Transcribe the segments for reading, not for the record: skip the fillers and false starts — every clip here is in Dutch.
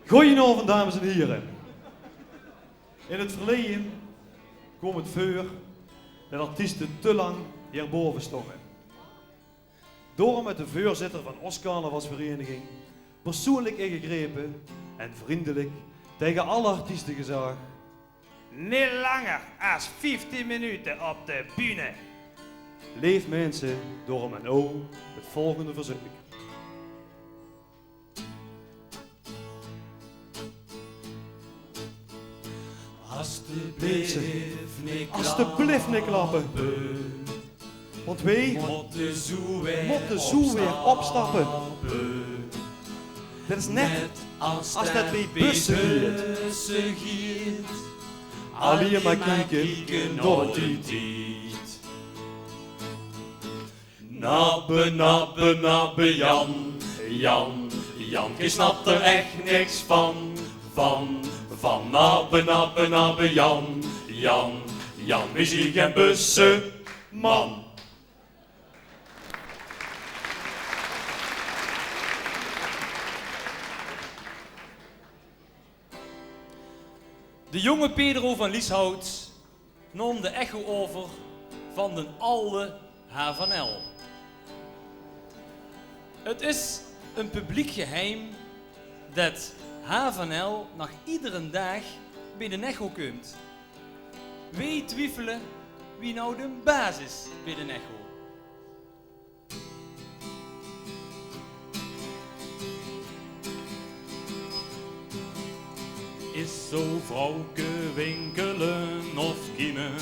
Goedenavond, dames en heren. In het verleden kwam het voor dat artiesten te lang hierboven stonden. Door met de voorzitter van Oscarnavasvereniging persoonlijk ingegrepen en vriendelijk tegen alle artiesten gezegd: niet langer als 15 minuten op de bühne. Leef mensen door mijn oog het volgende verzoek. Alsjeblieft niet klappen. Want wij moeten zo weer opstappen. Dat is net als dat bij bussen giet. Alleen maar kijken door het tijd. Nappe, Jan, je snapt er echt niks van. Nappe, Jan, we zien geen bussen, man. De jonge Pedro van Lieshout nam de echo over van de oude Havanel. Het is een publiek geheim dat Havanel nog iedere dag bij de echo komt. Wij twijfelen wie nou de baas is bij de echo. Is zo vrouwke winkelen of kiemen?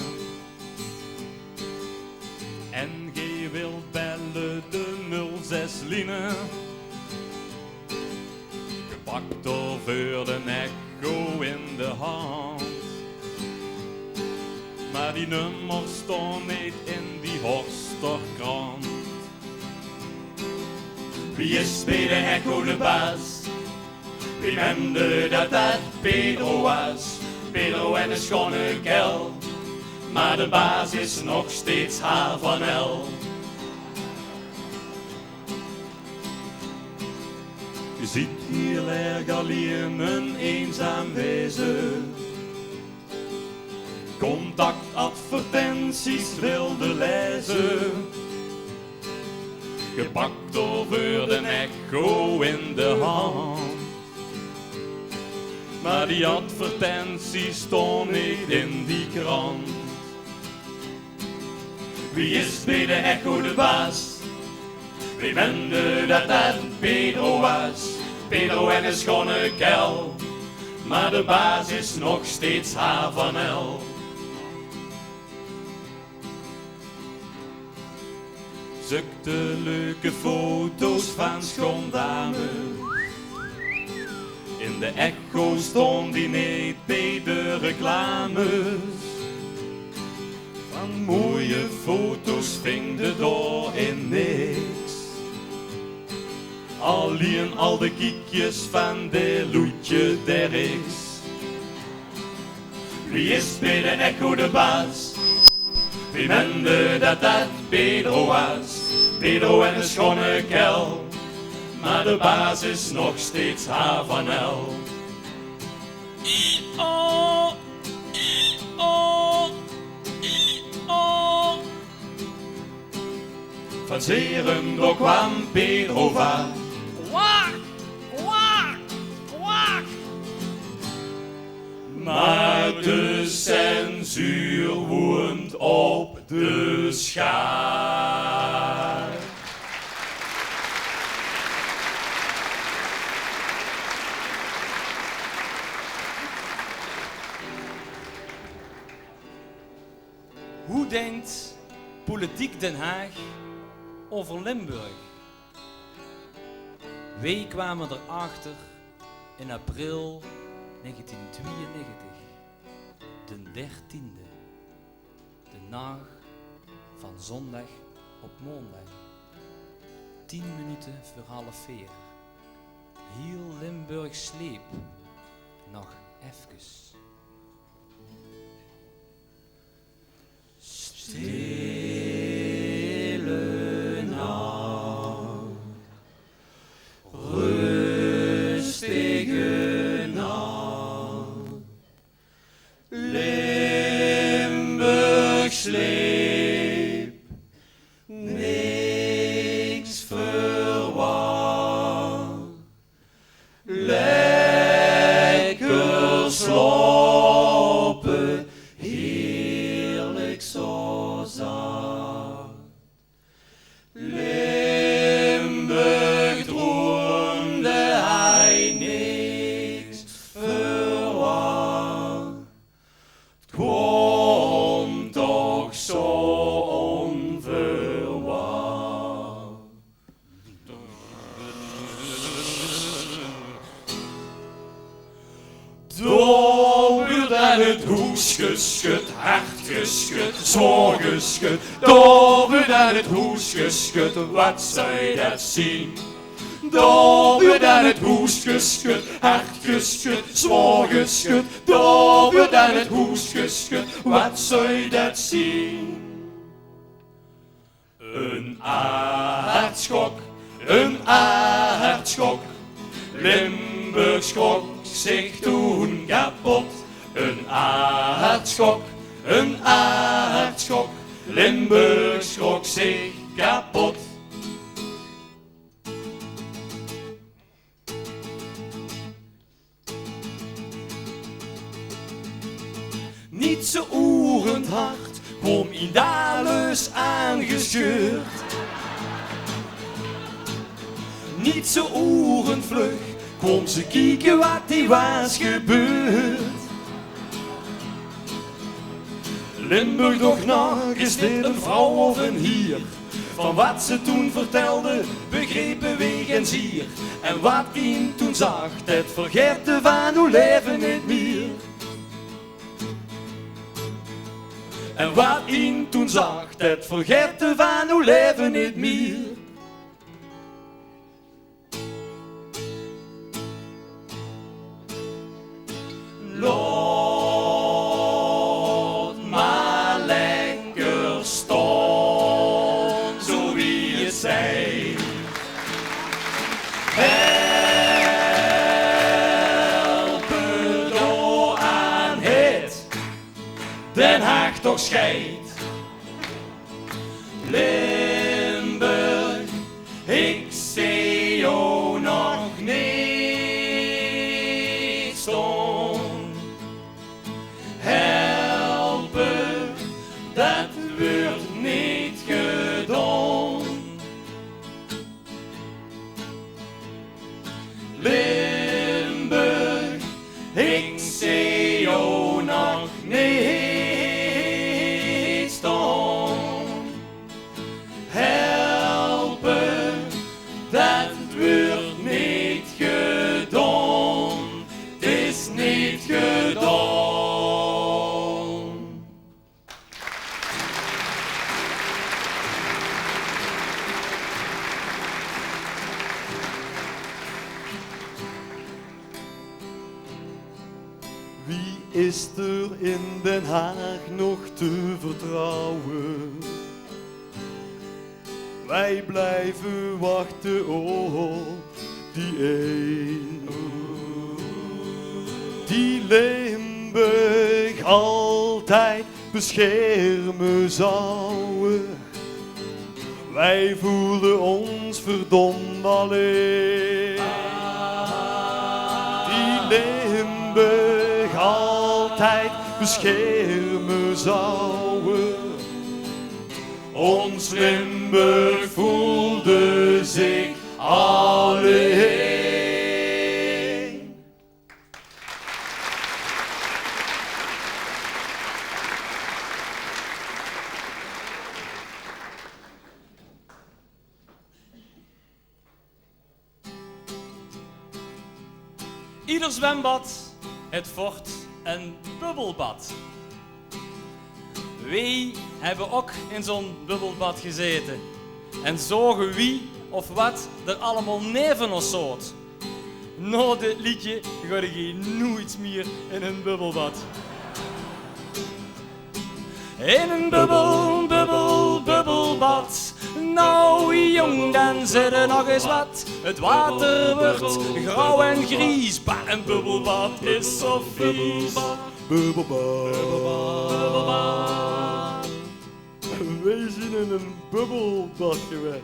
En gij wilt bellen de 06 line. Gepakt over de echo in de hand. Maar die nummers staan niet in die Horsterkrant. Wie is bij de echo de baas? Wie mende dat Pedro was? Pedro en een schone kel. Maar de baas is nog steeds Havanel. Je ziet hier erg alleen een eenzaam wezen. Contactadvertenties wilde lezen. Gepakt over de echo in de hand. Maar die advertenties stonden niet in die krant. Wie is bij de echo de baas? Wie mende dat Pedro was? Pedro en een schone kel. Maar de baas is nog steeds Havanel. Zulke leuke foto's van schoondames. In de echo stond die niet bij de reclames. Van mooie foto's ving de door in niks. Alleen al de kiekjes van de Loetje Derricks. Wie is bij de echo de baas? Wie mende dat Pedro was? Pedro en een schone kel. Maar de baas is nog steeds Havanel. I-o, I-o, I-o. Van Zerendok kwam Pedro van. Waak, waak, waak. Maar de censuur woont op de schaar. Hoe denkt Politiek Den Haag over Limburg? Wij kwamen erachter in april 1992, de 13e, de nacht van zondag op maandag, 10 minuten voor 3:30. Heel Limburg sleep, nog even. Stille nacht, rustige Lekker slopen, heerlijk zo zacht. Limburg droomde hij niks verwacht. Het kwam toch zo onverwacht. Door werd aan het hoes geschud, hard geschud, zwaar geschud. Door werd aan het hoes geschud, wat zou je dat zien? Door werd aan het hoes geschud, hard geschud, zwaar geschud. Door werd aan het hoes geschud, wat zou je dat zien? Een aardschok, een aardschok. Limburg schrok zich toen kapot. Een aardschok, een aardschok. Limburg schrok zich kapot. Niet zo oerend hard kwam in Dalus aangescheurd. Niet zo oerend vlug kwam ze kijken wat die was gebeurd. Limburg doch nog, is dit een vrouw of een hier? Van wat ze toen vertelde, begrepen wegens hier. En wat ihn toen zag, het vergeten van hoe leven niet meer. En wat ihn toen zag, het vergeten van hoe leven niet meer. Laat maar lekker staan, zo wie het zij. Helpen door aan het, Den Haag toch scheidt. Limburg, ik zie jou nog niet staan. Helpen, dat wordt niet gedaan. Limburg, ik zie jou nog niet staan. Helpen, dat wordt niet gedaan. Het is niet gedaan. Wie is er in Den Haag nog te vertrouwen? Wij blijven wachten op die een. Die Limburg altijd beschermen zou. Wij voelen ons verdomd alleen. Die Limburg altijd beschermen zou. Ons Limburg voelde zich alleen. Ieder zwembad, het fort een bubbelbad. Wij hebben ook in zo'n bubbelbad gezeten. En zogen wie of wat er allemaal neven ons zoot. Na dit liedje ga ik nooit meer in een bubbelbad. In een bubbelbad. Nou jong, dan zit er nog eens wat. Het water wordt grauw en gries. Maar een bubbelbad is zo vies. Bubbelbad. Bubbelbad. Wij zijn in een bubbelbad geweest.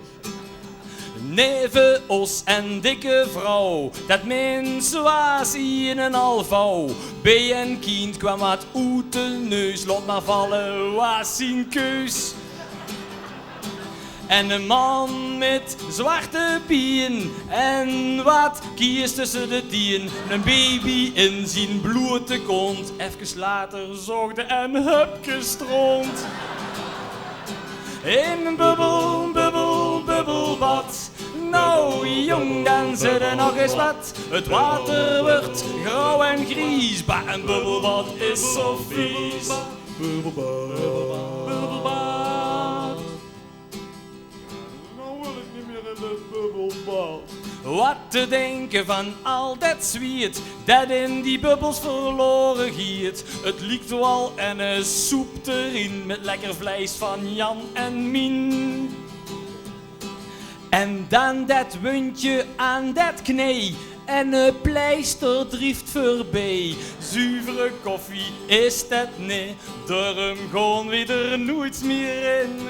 Neven, os en dikke vrouw, dat mens was in een alvouw. Bij een kind kwam wat uit de neus, laat maar vallen was zijn keus. En een man met zwarte pien en wat kies tussen de tien. Een baby in zijn blote kont, even later zorgde en hupke stront. In een bubbel, bubbel, bubbelbad. Nou jong, dan zit er nog eens wat. Het water wordt grauw en gries. Bah, een bubbelbad is zo vies. Bubbelbad. Bubbelbad. Nou wil ik niet meer in de bubbelbad. Wat te denken van al dat zwiet dat in die bubbels verloren giet. Het liekt wel en een soep erin met lekker vlees van Jan en Mien. En dan dat wundje aan dat knee en een pleister drieft voorbij. Zuivere koffie is dat nee, daarom gewoon weer nooit meer in.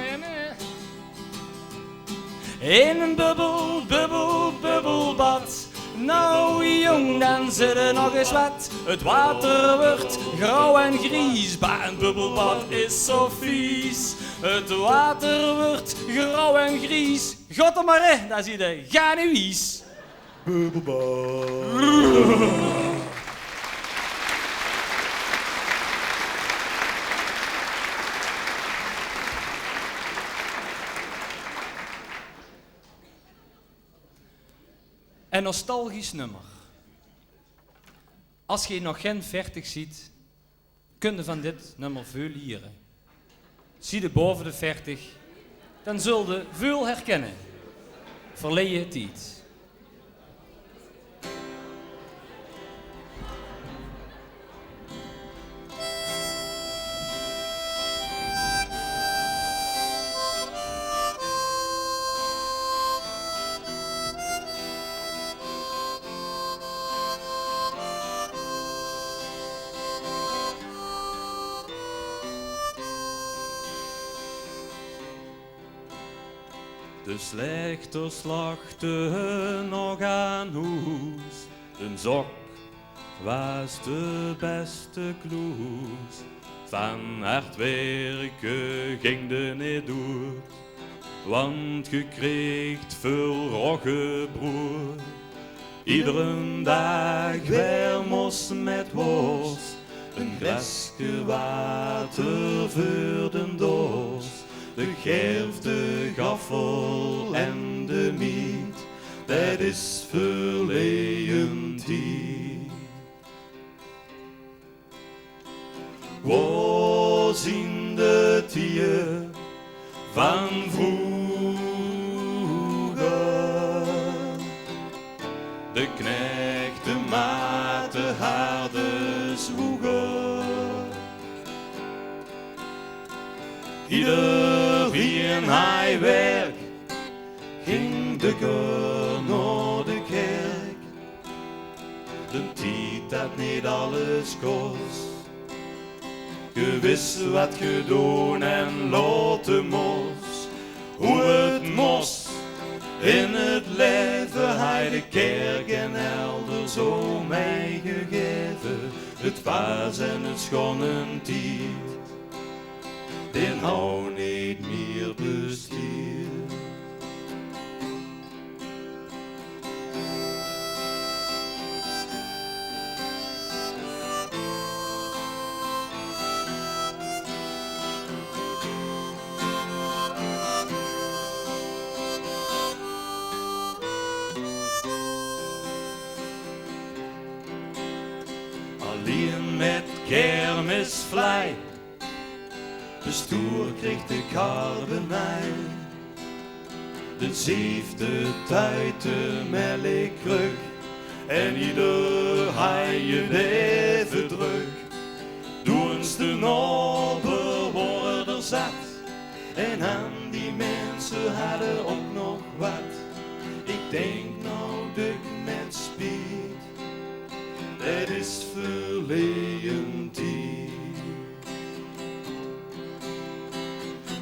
In een bubbel, bubbel, bubbelbad. Nou jong, dan zit er nog eens wat. Het water wordt grauw en gries. Bah, een bubbelbad is zo vies. Het water wordt grauw en gries. God er maar in, daar zie je, ga nu eens. Bubbelbad. Een nostalgisch nummer. Als je nog geen 40 ziet, kun je van dit nummer veel leren. Zie je boven de 40, dan zul je veel herkennen. Verleden tijd. De slechter slachte nog aan hoes. Een sok was de beste kloes. Van hard werken ging de niet door. Want je kreegt veel roggebrood. Iedere dag weer mos met worst. Een glasje water voor de dorst. De gerf, de gaffel en de miet, dat is verleden tijd. Waar zien de tijden van vroeger? De knecht, de maat, de harde zwoeger. Iedereen hij werk, ging de keur naar de kerk. De tijd dat niet alles kost. Je wist wat je doen en laten moest. Hoe het moest in het leven, hij de kerk en elders om mij gegeven. Het was en het schonen tijd. Den hou niet meer bestiert. Alleen met kermisvlei. De stoer kreeg de karbenij. De zevende tijd de melkkruk. En ieder je even druk. Doens de nobber worden zat. En aan die mensen hadden ook nog wat. Ik denk nou duk met spiet. Dat is verleden tijd.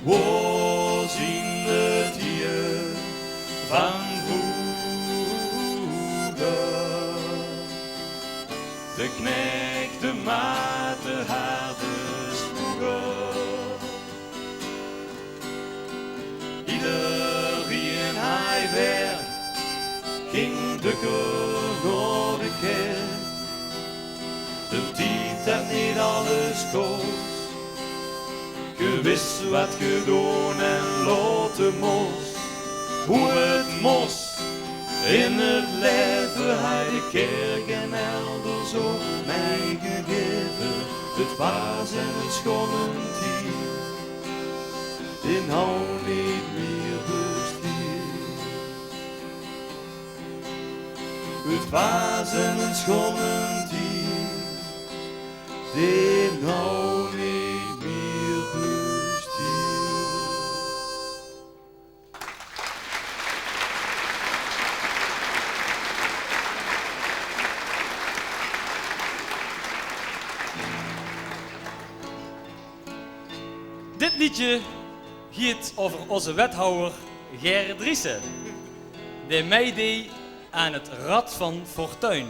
Waar zien het hier van de knecht, de maat, de herders vroeger. Iedereen hij werk, ging de naar de kerk. De tijd en niet alles kost. Je wist wat je doen en laten moest. Hoe het moest. In het leven hij de kerk en elders om mij gegeven. Het was en het schonnen tier. Die nou niet meer bestiert. Het was en het schonnen tier. Die nou niet meer bestiert. Dit liedje gaat over onze wethouder Ger Driessen, die meedeed aan het Rad van Fortuin.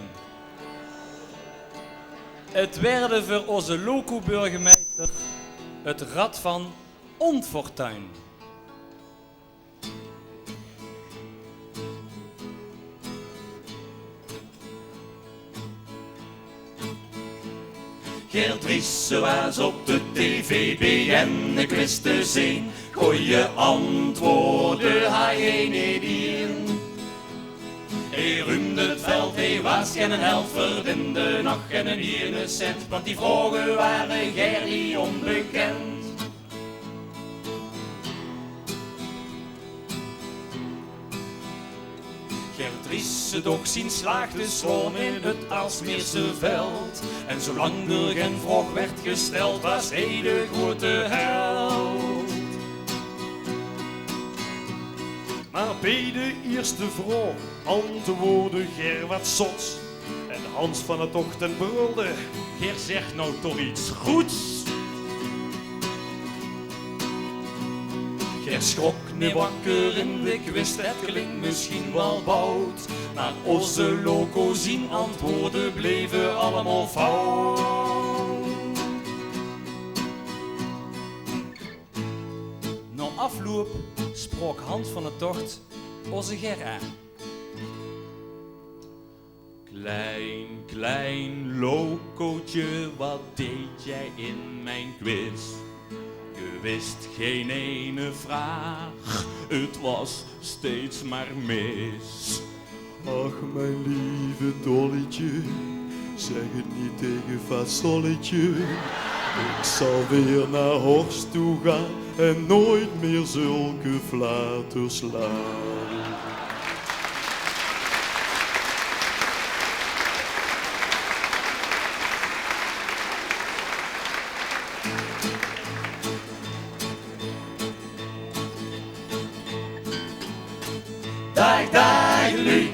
Het werd voor onze loco-burgemeester het Rad van Onfortuin. Ger Driessen was op de TVB en ik wist te zien. Goeie antwoorden hij niet in. Hij ruimde het veld, hij was geen held, verdiende nog geen ene cent. Want die vragen waren Ger niet onbekend. Ger Driessen doch zien slaagde slaan in het Aalsmeerse veld. En zolang er geen vraag werd gesteld, was hij de grote held. Maar bij de eerste vraag antwoordde Ger wat zots. En Hans van het Ochtend brulde. Ger zegt nou toch iets goeds. Ger schrok niet wakker in de kwist, het klinkt misschien wel bout. Maar onze loco zien antwoorden bleven allemaal fout. Na afloop sprak Hans van het Tocht onze Ger aan. Klein locootje, wat deed jij in mijn quiz? Je wist geen ene vraag, het was steeds maar mis. Ach, mijn lieve dolletje, zeg het niet tegen Fasolletje. Ik zal weer naar Horst toe gaan en nooit meer zulke flaters slaan. Dag, dag, Lu.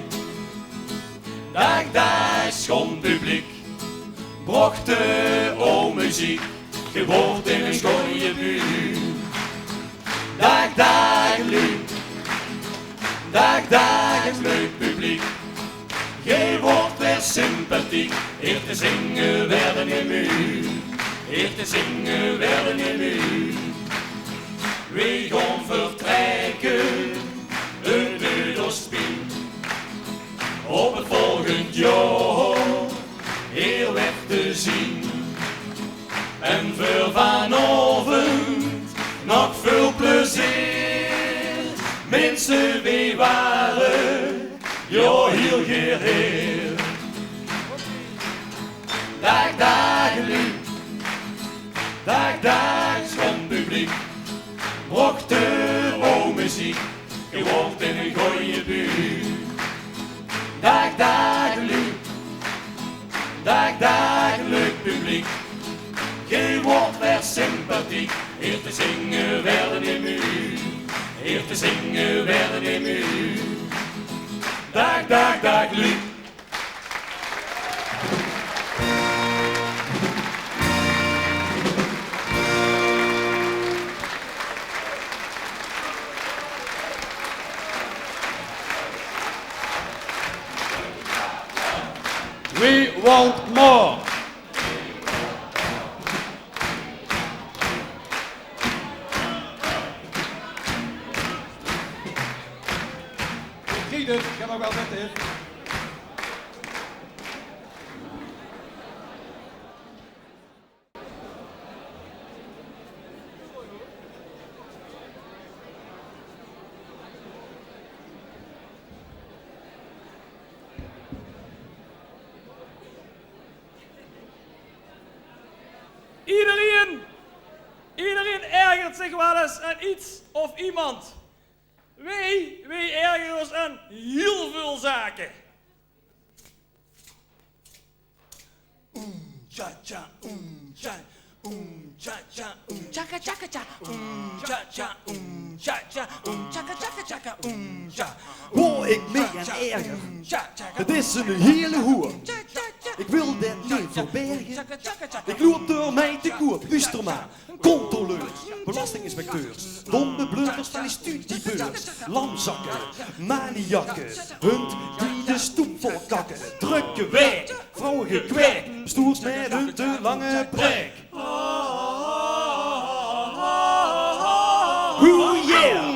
Dag, dag, schoon publiek. Bracht de o muziek, je wordt in een schooie buurt. Dag, dag, Lu. Dag, dag, het leuk publiek. Je wordt weer sympathiek. Eer te zingen werden in muur. Eer te zingen werden in muur. We gaan vertrekken. De Neuderspiel. Op het volgend jaar hier weg te zien. En voor vanavond nog veel plezier. Mensen wie waren, ja heel geheer. Dag, dag, Lu. Dag, dag, schoon publiek. Bracht de o muziek. Je wordt in een gooie buurt. Dag, dag, Lu. Dag, dag, leuk publiek. Je wordt weer sympathiek. Hier te zingen werden in muur. Hier te zingen werden in muur. Dag, dag, dag, Lu. We We want more. Gieden, ga maar wel met in. Iedereen ergert zich wel eens aan iets of iemand. Wij ergeren ons aan heel veel zaken. Cha cha, cha, cha cha, chaka chaka cha, cha cha, cha cha, chaka chaka chaka, cha. Hoor ik mee en erger. Het is een hele hoer. Ik wil dat niet verbergen. Ik loop door mij te koop. Luister maar. Controleurs, belastinginspecteurs, domme bleuters van die studiebeurs, lamzakken, maniakken, hund die de stoep vol kakken, drukke werk, vrouwen gekwerk, stoers met een te lange prek. Oeh yeah!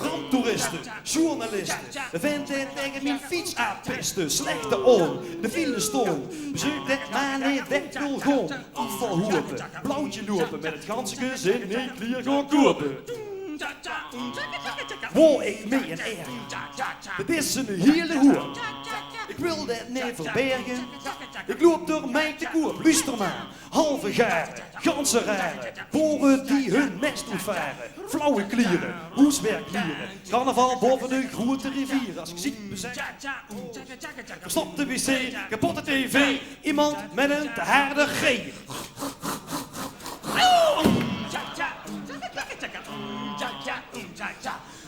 Ramptoeristen, journalisten, venten tegen mijn fiets aanpesten, slechte on, de file stond, bezoek dat maar niet weg wil gewoon, afvalhoepen, blauwtje lopen met het ganse gezin in één klier gaan kopen. Hoor ik mee en erg, het is een hele hoer, ik wil dat niet verbergen, ik loop door mij te koop, luister maar, halve garen, ganse raren, boren die hun nest ontvaren, flauwe klieren, hoeswerkklieren, carnaval boven de grote rivier, als ik ziek bezet, verstopt de wc, kapotte tv, iemand met een te harde G.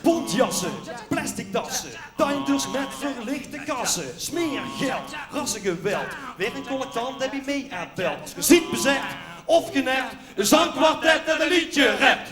Bontjassen, plastic dassen, tuinders met verlichte kassen, smeergeld, rassengeweld, weer een collectant heb je mee aanbelt. Als je ziek bezet of genept, een zangkwartet en een liedje rapt.